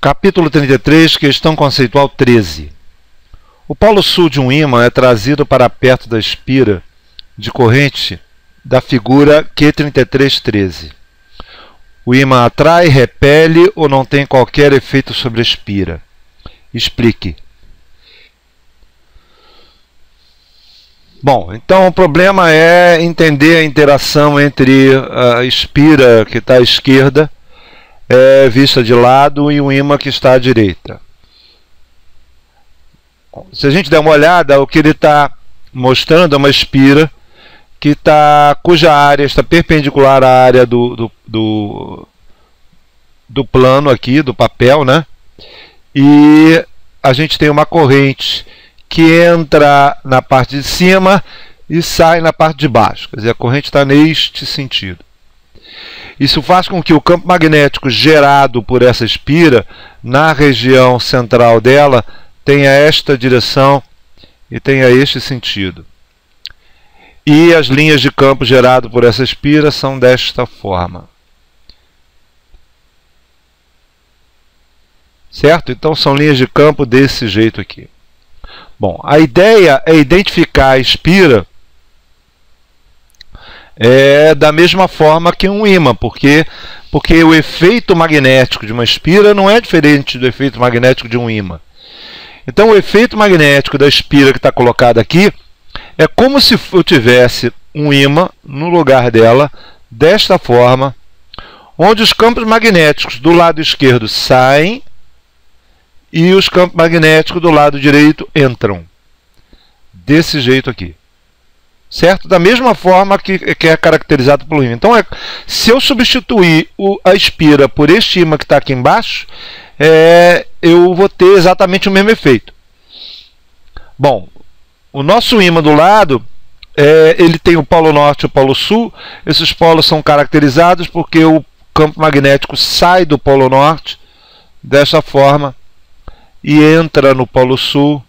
Capítulo 33, questão conceitual 13. O polo sul de um ímã é trazido para perto da espira de corrente da figura Q3313. O ímã atrai, repele ou não tem qualquer efeito sobre a espira. Explique. Bom, então o problema é entender a interação entre a espira que está à esquerda, vista de lado, e o ímã que está à direita. Se a gente der uma olhada, o que ele está mostrando é uma espira cuja área está perpendicular à área do plano aqui, do papel, né? E a gente tem uma corrente que entra na parte de cima e sai na parte de baixo. Quer dizer, a corrente está neste sentido. Isso faz com que o campo magnético gerado por essa espira, na região central dela, tenha esta direção e tenha este sentido. E as linhas de campo gerado por essa espira são desta forma. Certo? Então são linhas de campo desse jeito aqui. Bom, a ideia é identificar a espira da mesma forma que um ímã, porque o efeito magnético de uma espira não é diferente do efeito magnético de um ímã. Então o efeito magnético da espira que está colocada aqui é como se eu tivesse um ímã no lugar dela, desta forma, onde os campos magnéticos do lado esquerdo saem e os campos magnéticos do lado direito entram. Desse jeito aqui. Certo? Da mesma forma que é caracterizado pelo ímã. Então, se eu substituir a espira por este ímã que está aqui embaixo, eu vou ter exatamente o mesmo efeito. Bom, o nosso ímã do lado, ele tem o polo norte e o polo sul. Esses polos são caracterizados porque o campo magnético sai do polo norte desta forma e entra no polo sul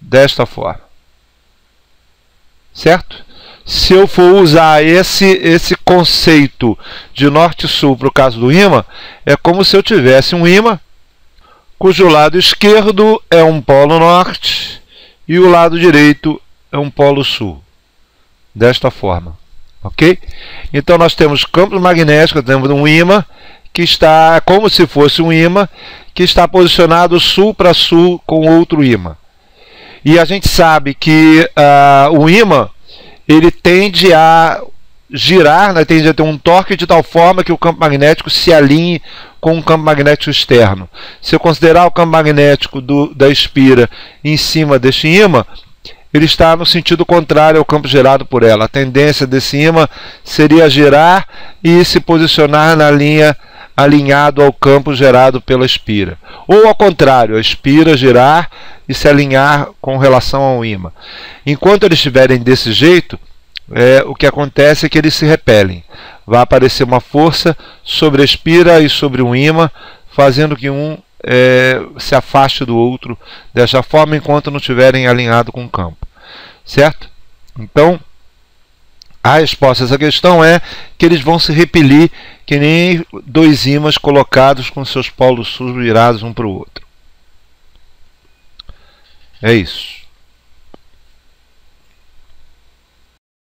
desta forma. Certo? Se eu for usar esse conceito de norte e sul para o caso do ímã, é como se eu tivesse um ímã cujo lado esquerdo é um polo norte e o lado direito é um polo sul. Desta forma. Ok? Então nós temos campos magnéticos, temos um ímã que está como se fosse um ímã que está posicionado sul para sul com outro ímã. E a gente sabe que o ímã ele tende a girar, né, tende a ter um torque de tal forma que o campo magnético se alinhe com o campo magnético externo. Se eu considerar o campo magnético da espira em cima deste ímã, ele está no sentido contrário ao campo gerado por ela. A tendência desse ímã seria girar e se posicionar na linha alinhado ao campo gerado pela espira. Ou ao contrário, a espira girar e se alinhar com relação ao ímã. Enquanto eles estiverem desse jeito, o que acontece é que eles se repelem. Vai aparecer uma força sobre a espira e sobre o ímã, fazendo que um se afaste do outro dessa forma, enquanto não estiverem alinhados com o campo. Certo? Então, a resposta a essa questão é que eles vão se repelir que nem dois ímãs colocados com seus polos sul virados um para o outro. É isso.